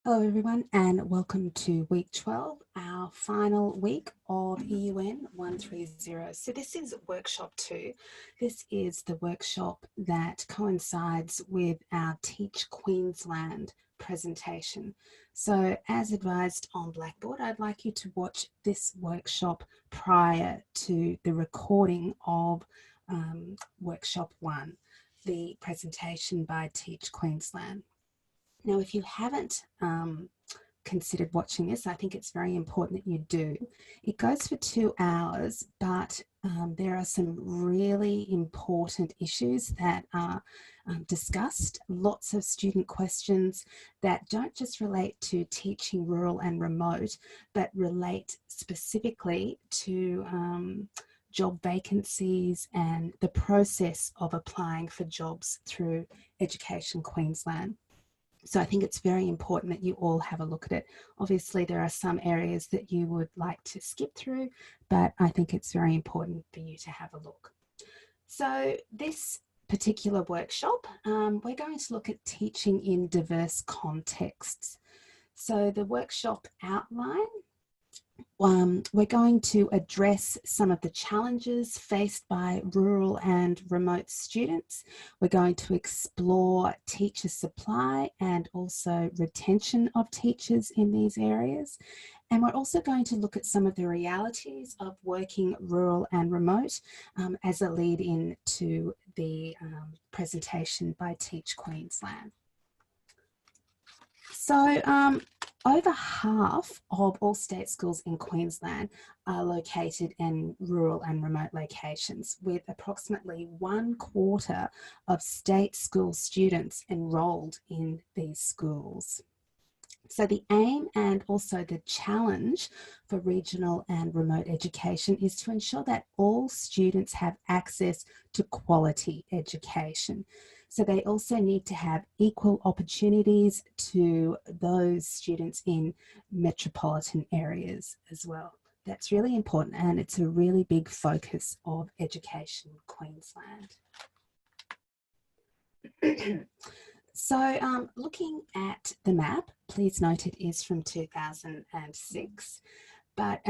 Hello everyone and welcome to week 12, our final week of EUN130. So this is workshop 2. This is the workshop that coincides with our Teach Queensland presentation. So as advised on Blackboard, I'd like you to watch this workshop prior to the recording of workshop 1, the presentation by Teach Queensland. Now, if you haven't considered watching this, I think it's very important that you do. It goes for 2 hours, but there are some really important issues that are discussed, lots of student questions that don't just relate to teaching rural and remote, but relate specifically to job vacancies and the process of applying for jobs through Education Queensland. So I think it's very important that you all have a look at it. Obviously, there are some areas that you would like to skip through, but I think it's very important for you to have a look. So this particular workshop, we're going to look at teaching in diverse contexts. So the workshop outline, we're going to address some of the challenges faced by rural and remote students. We're going to explore teacher supply and also retention of teachers in these areas. And we're also going to look at some of the realities of working rural and remote as a lead in to the presentation by Teach Queensland. So over half of all state schools in Queensland are located in rural and remote locations, with approximately 1/4 of state school students enrolled in these schools. So the aim and also the challenge for regional and remote education is to ensure that all students have access to quality education. So they also need to have equal opportunities to those students in metropolitan areas as well. That's really important, and it's a really big focus of Education Queensland. So looking at the map, please note it is from 2006, but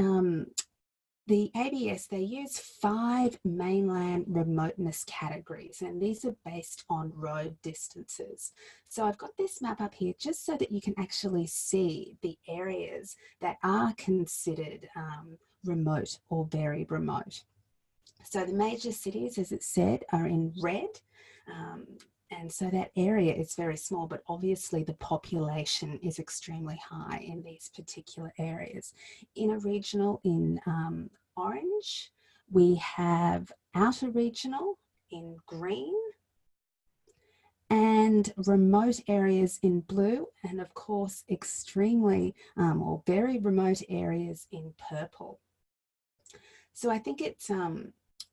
the ABS, they use 5 mainland remoteness categories, and these are based on road distances. So I've got this map up here just so that you can actually see the areas that are considered remote or very remote. So the major cities, as it said, are in red. And so that area is very small, but obviously the population is extremely high in these particular areas. In a regional in orange, we have outer regional in green, and remote areas in blue, and of course extremely or very remote areas in purple. So I think it's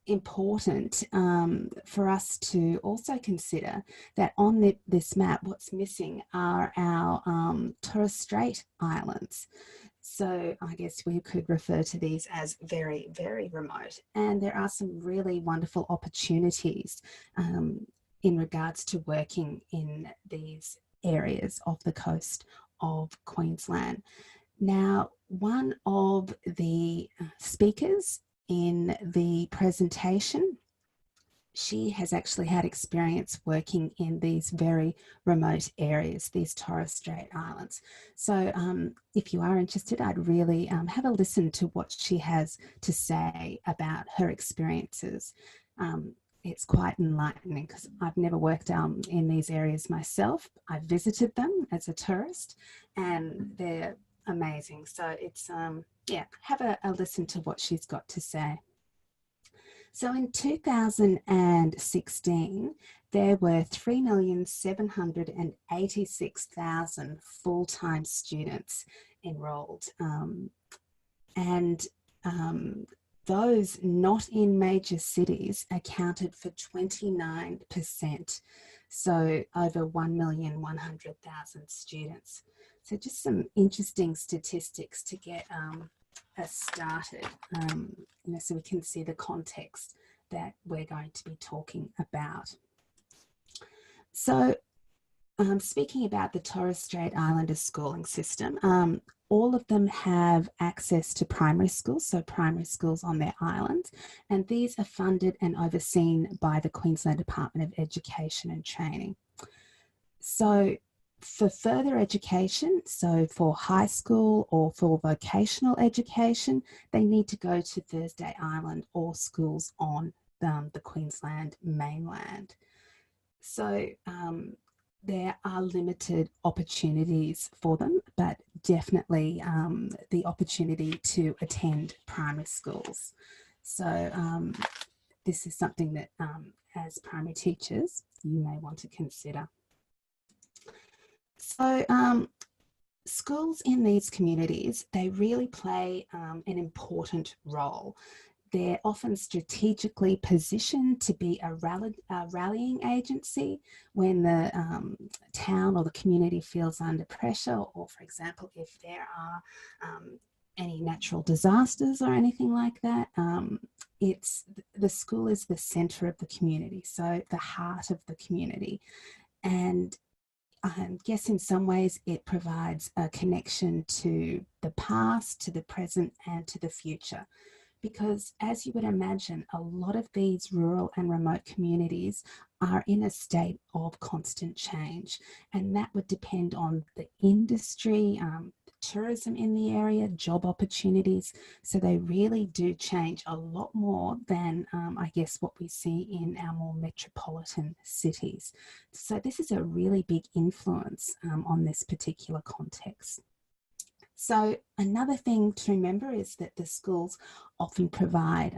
important for us to also consider that on this map, what's missing are our Torres Strait Islands. So I guess we could refer to these as very, very remote. And there are some really wonderful opportunities in regards to working in these areas of the coast of Queensland. Now, one of the speakers in the presentation, she has actually had experience working in these very remote areas, these Torres Strait Islands. So if you are interested, I'd really have a listen to what she has to say about her experiences. It's quite enlightening because I've never worked in these areas myself. I've visited them as a tourist, and they're amazing. So it's yeah, have a listen to what she's got to say. So in 2016, there were 3,786,000 full-time students enrolled, and those not in major cities accounted for 29%, so over 1,100,000 students. So just some interesting statistics to get us started, so we can see the context that we're going to be talking about. So speaking about the Torres Strait Islander schooling system, all of them have access to primary schools, so primary schools on their island, and these are funded and overseen by the Queensland Department of Education and Training. So for further education, so for high school or for vocational education, they need to go to Thursday Island or schools on the Queensland mainland. So there are limited opportunities for them, but definitely the opportunity to attend primary schools. So this is something that as primary teachers, you may want to consider. So schools in these communities, they really play an important role. They're often strategically positioned to be a rallying agency when the town or the community feels under pressure, or for example, if there are any natural disasters or anything like that. The school is the centre of the community, so the heart of the community. And I guess in some ways it provides a connection to the past, to the present, and to the future. Because as you would imagine, a lot of these rural and remote communities are in a state of constant change, and that would depend on the industry, tourism in the area, job opportunities. So they really do change a lot more than I guess what we see in our more metropolitan cities. So this is a really big influence on this particular context. So another thing to remember is that the schools often provide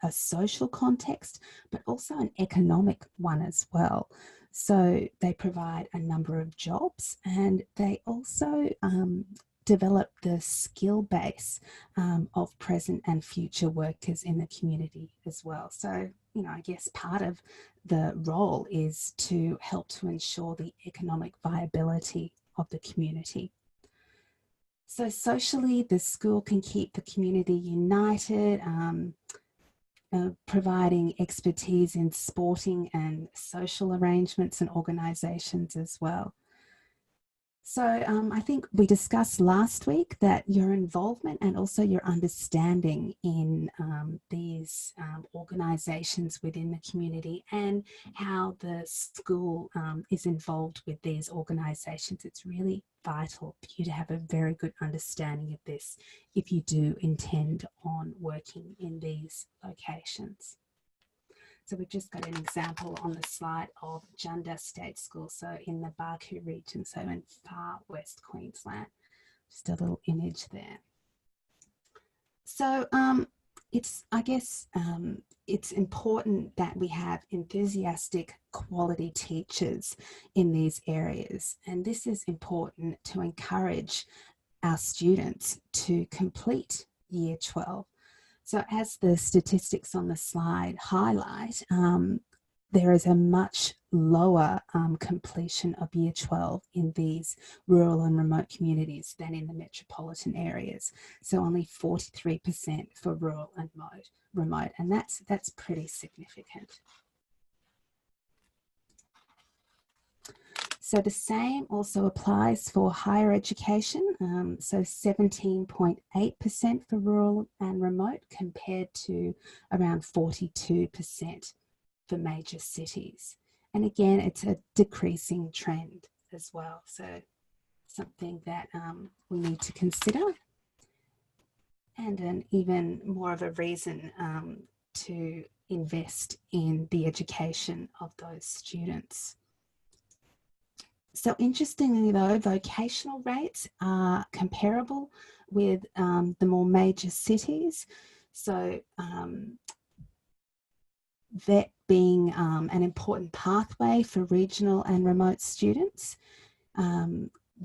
a social context, but also an economic one as well. So they provide a number of jobs, and they also develop the skill base of present and future workers in the community as well. So, I guess part of the role is to help to ensure the economic viability of the community. So socially, the school can keep the community united, providing expertise in sporting and social arrangements and organisations as well. So I think we discussed last week that your involvement and also your understanding in these organisations within the community and how the school is involved with these organisations, it's really vital for you to have a very good understanding of this if you do intend on working in these locations. So we've just got an example on the slide of Dundas State School, so in the Barcoo region, so in far west Queensland. Just a little image there. So it's important that we have enthusiastic quality teachers in these areas, and this is important to encourage our students to complete Year 12. So as the statistics on the slide highlight, there is a much lower completion of Year 12 in these rural and remote communities than in the metropolitan areas. So only 43% for rural and remote, and that's pretty significant. So the same also applies for higher education, so 17.8% for rural and remote compared to around 42% for major cities. And again, it's a decreasing trend as well, so something that we need to consider, and an even more of a reason to invest in the education of those students. So interestingly though, vocational rates are comparable with the more major cities. So that being an important pathway for regional and remote students.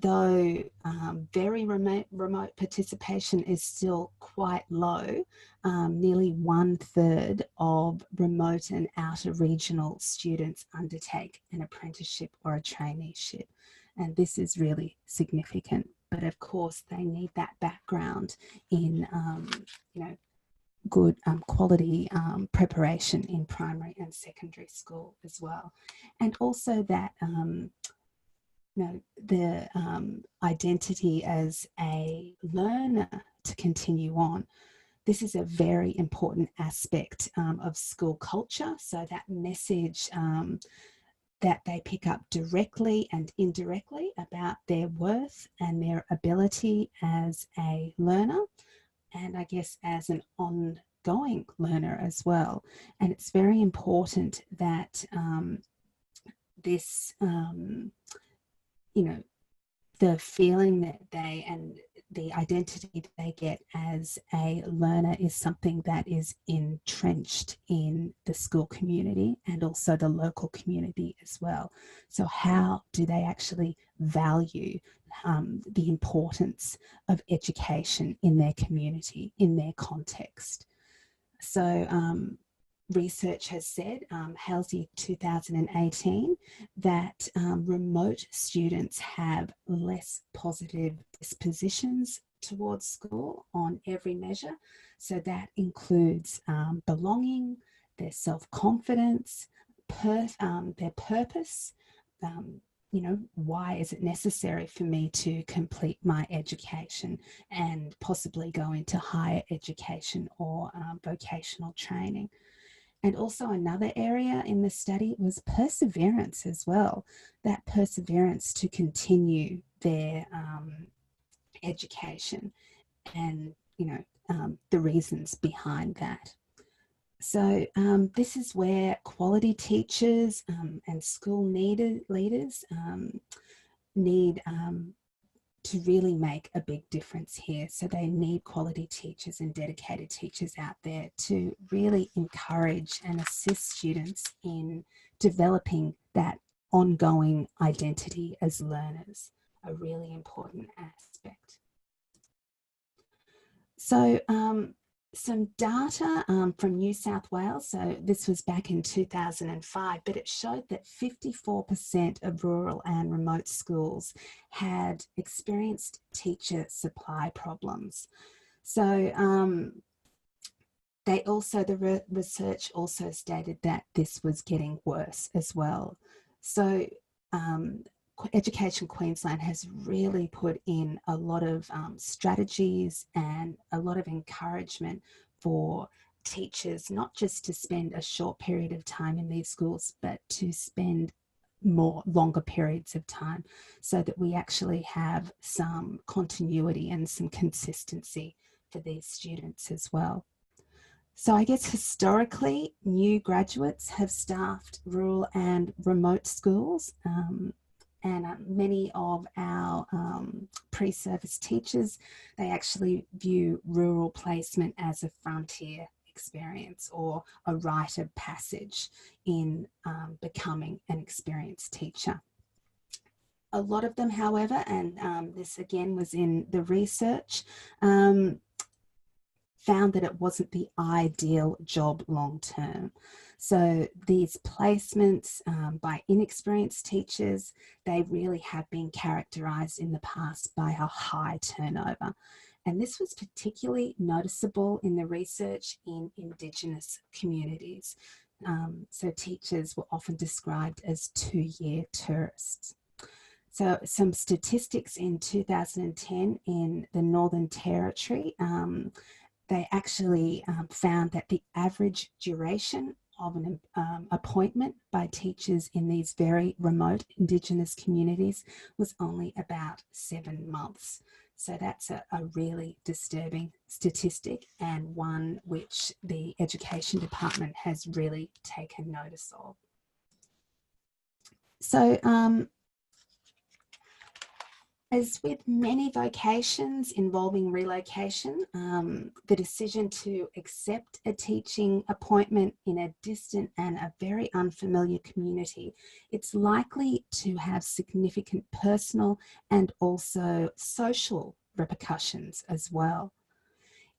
Though very remote participation is still quite low, nearly 1/3 of remote and outer regional students undertake an apprenticeship or a traineeship, and this is really significant. But of course, they need that background in, good quality preparation in primary and secondary school as well, and also that the identity as a learner to continue on. This is a very important aspect of school culture. So that message that they pick up directly and indirectly about their worth and their ability as a learner, and I guess as an ongoing learner as well. And it's very important that this, the feeling that they and the identity that they get as a learner is something that is entrenched in the school community and also the local community as well. So how do they actually value the importance of education in their community, in their context? So research has said, Halsey 2018, that remote students have less positive dispositions towards school on every measure. So that includes belonging, their self-confidence, their purpose. Why is it necessary for me to complete my education and possibly go into higher education or vocational training? And also another area in the study was perseverance as well, that perseverance to continue their education and, the reasons behind that. So this is where quality teachers and school leaders need to really make a big difference here. So they need quality teachers and dedicated teachers out there to really encourage and assist students in developing that ongoing identity as learners, a really important aspect. So some data from New South Wales, so this was back in 2005, but it showed that 54% of rural and remote schools had experienced teacher supply problems. So the research also stated that this was getting worse as well. So Education Queensland has really put in a lot of strategies and a lot of encouragement for teachers, not just to spend a short period of time in these schools, but to spend longer periods of time so that we actually have some continuity and some consistency for these students as well. So I guess historically, new graduates have staffed rural and remote schools. And many of our pre-service teachers, they actually view rural placement as a frontier experience or a rite of passage in becoming an experienced teacher. A lot of them, however, and this again was in the research, found that it wasn't the ideal job long term. So these placements by inexperienced teachers, they really have been characterised in the past by a high turnover. And this was particularly noticeable in the research in Indigenous communities. So teachers were often described as two-year tourists. So some statistics in 2010 in the Northern Territory, they actually found that the average duration of an appointment by teachers in these very remote Indigenous communities was only about 7 months. So that's a really disturbing statistic, and one which the Education Department has really taken notice of. So as with many vocations involving relocation, the decision to accept a teaching appointment in a distant and a very unfamiliar community, it's likely to have significant personal and also social repercussions as well.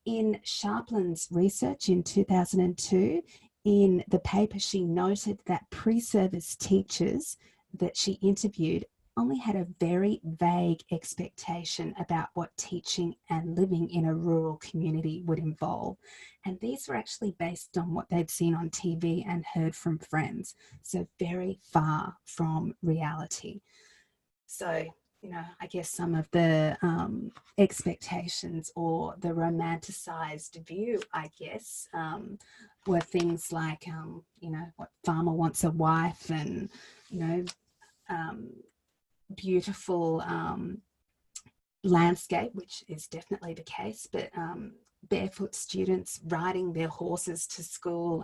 In Sharplin's research in 2002, in the paper, she noted that pre-service teachers that she interviewed only had a very vague expectation about what teaching and living in a rural community would involve. And these were actually based on what they'd seen on TV and heard from friends, so very far from reality. So, you know, I guess some of the expectations or the romanticized view, I guess, were things like, you know, what farmer wants a wife and, you know, um, beautiful landscape, which is definitely the case, but barefoot students riding their horses to school,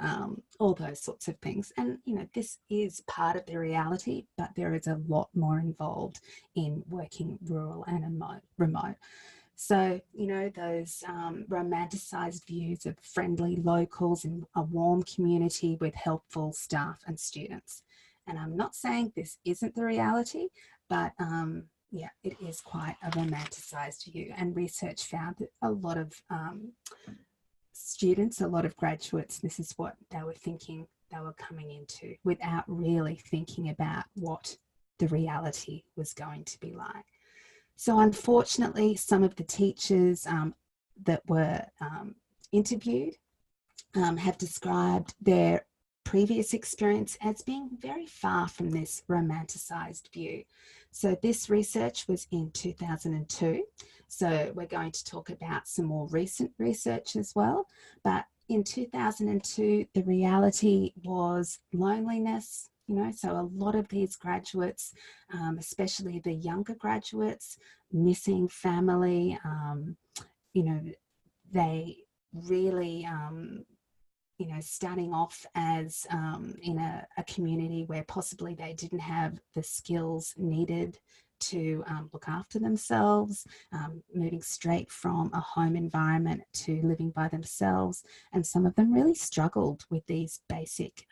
all those sorts of things. And, you know, this is part of the reality, but there is a lot more involved in working rural and remote. So, you know, those romanticized views of friendly locals and a warm community with helpful staff and students. And I'm not saying this isn't the reality, but yeah, it is quite a romanticized view. And research found that a lot of students, a lot of graduates, this is what they were thinking they were coming into without really thinking about what the reality was going to be like. So unfortunately, some of the teachers that were interviewed have described their previous experience as being very far from this romanticized view. So this research was in 2002. So we're going to talk about some more recent research as well. But in 2002, the reality was loneliness. You know, so a lot of these graduates, especially the younger graduates, missing family, you know, they really you know, starting off as in a community where possibly they didn't have the skills needed to look after themselves, moving straight from a home environment to living by themselves. And some of them really struggled with these basic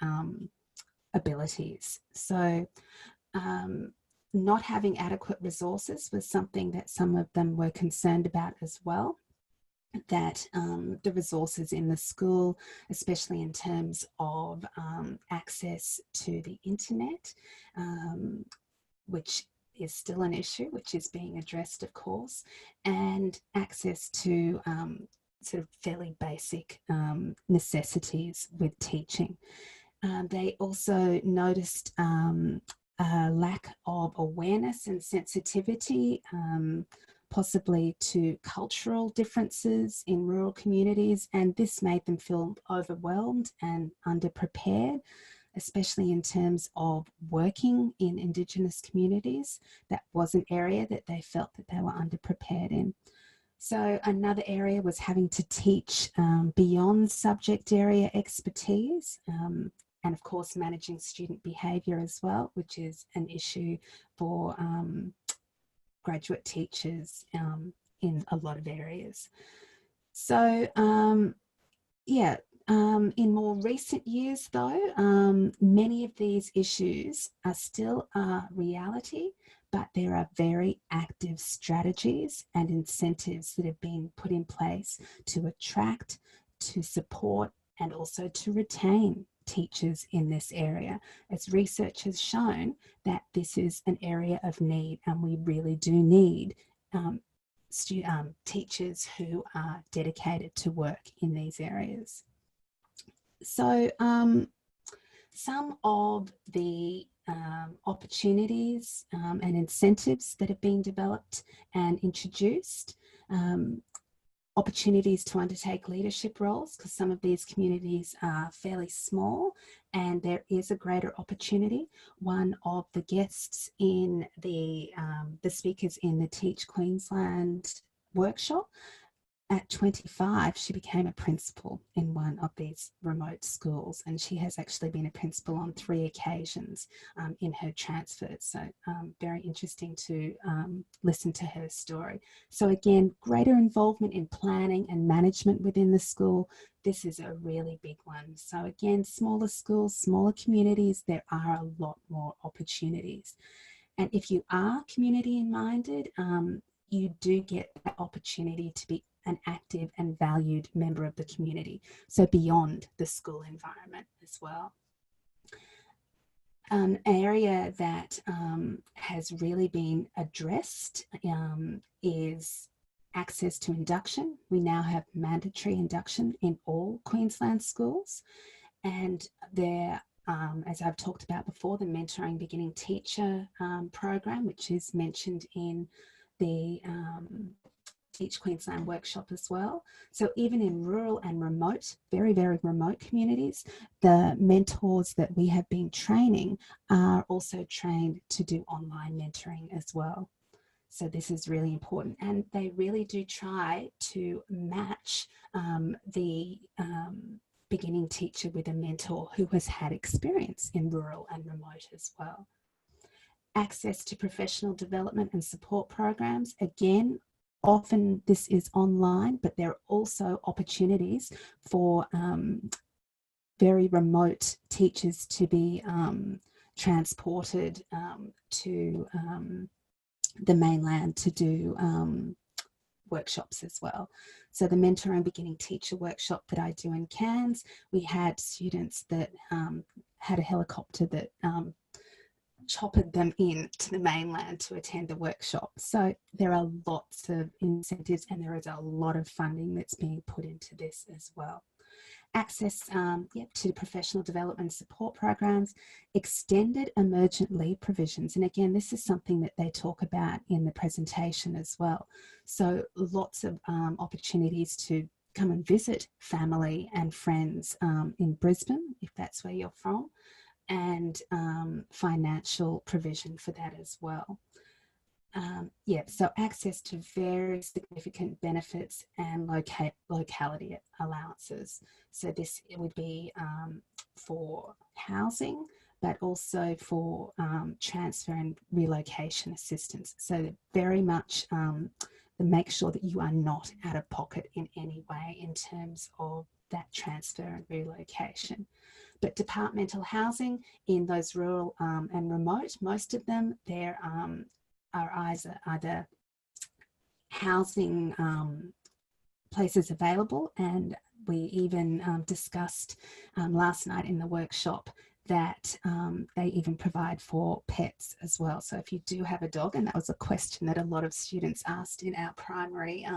abilities. So not having adequate resources was something that some of them were concerned about as well. That the resources in the school, especially in terms of access to the internet, which is still an issue, which is being addressed, of course, and access to sort of fairly basic necessities with teaching. They also noticed a lack of awareness and sensitivity, possibly to cultural differences in rural communities, and this made them feel overwhelmed and underprepared, especially in terms of working in Indigenous communities. That was an area that they felt that they were underprepared in. So another area was having to teach beyond subject area expertise, and of course managing student behaviour as well, which is an issue for graduate teachers in a lot of areas. So yeah, in more recent years though, many of these issues are still a reality, but there are very active strategies and incentives that have been put in place to attract, to support, and also to retain teachers in this area, as research has shown that this is an area of need, and we really do need teachers who are dedicated to work in these areas. So some of the opportunities and incentives that have been developed and introduced, opportunities to undertake leadership roles, because some of these communities are fairly small and there is a greater opportunity. One of the guests in the speakers in the Teach Queensland workshop, at 25, she became a principal in one of these remote schools, and she has actually been a principal on 3 occasions in her transfers. So very interesting to listen to her story. So again, greater involvement in planning and management within the school. This is a really big one. So again, smaller schools, smaller communities, there are a lot more opportunities. And if you are community minded, you do get that opportunity to be an active and valued member of the community, so beyond the school environment as well. An area that has really been addressed is access to induction. We now have mandatory induction in all Queensland schools, and there as I've talked about before, the Mentoring Beginning Teacher program, which is mentioned in the Teach Queensland workshop as well. So even in rural and remote, very, very remote communities, the mentors that we have been training are also trained to do online mentoring as well. So this is really important, and they really do try to match the beginning teacher with a mentor who has had experience in rural and remote as well. Access to professional development and support programs. Again, often this is online, but there are also opportunities for very remote teachers to be transported to the mainland to do workshops as well. So the Mentoring Beginning Teacher workshop that I do in Cairns, we had students that had a helicopter that choppered them in to the mainland to attend the workshop. So there are lots of incentives, and there is a lot of funding that's being put into this as well. Access to professional development support programs, extended emergent leave provisions. And again, this is something that they talk about in the presentation as well. So lots of opportunities to come and visit family and friends in Brisbane, if that's where you're from, and financial provision for that as well. So access to very significant benefits and locality allowances. So this would be for housing, but also for transfer and relocation assistance. So very much make sure that you are not out of pocket in any way in terms of that transfer and relocation. But departmental housing in those rural and remote, most of them, there are either housing places available, and we even discussed last night in the workshop that they even provide for pets as well. So if you do have a dog, and that was a question that a lot of students asked in our primary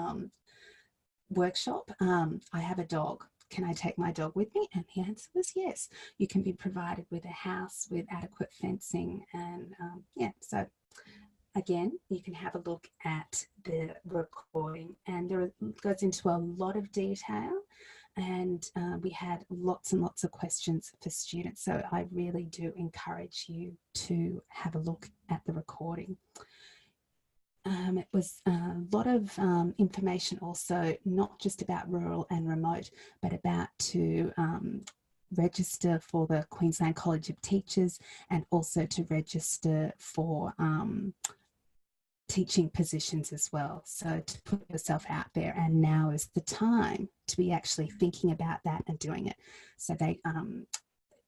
workshop, I have a dog. Can I take my dog with me? And the answer was yes. You can be provided with a house with adequate fencing, and so again, you can have a look at the recording, and it goes into a lot of detail, and we had lots and lots of questions for students. So I really do encourage you to have a look at the recording. It was a lot of information also, not just about rural and remote, but about to register for the Queensland College of Teachers, and also to register for teaching positions as well. So to put yourself out there, and now is the time to be actually thinking about that and doing it. So they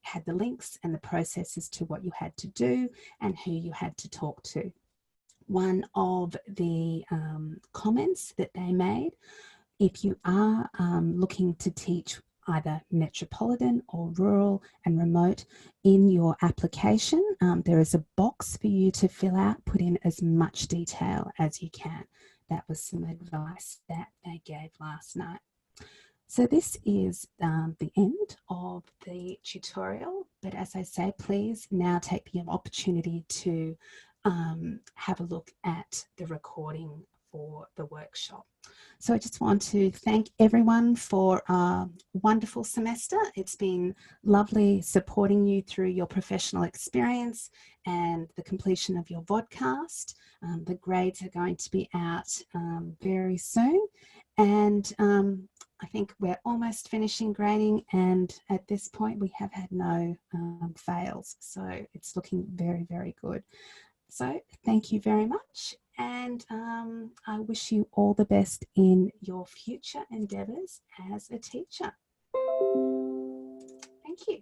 had the links and the processes to what you had to do and who you had to talk to. One of the comments that they made, if you are looking to teach either metropolitan or rural and remote, in your application, there is a box for you to fill out, put in as much detail as you can. That was some advice that they gave last night. So this is the end of the tutorial, but as I say, please now take the opportunity to have a look at the recording for the workshop. So I just want to thank everyone for a wonderful semester. It's been lovely supporting you through your professional experience and the completion of your vodcast. The grades are going to be out very soon, and I think we're almost finishing grading, and at this point we have had no fails, so it's looking very, very good. So thank you very much, and I wish you all the best in your future endeavours as a teacher. Thank you.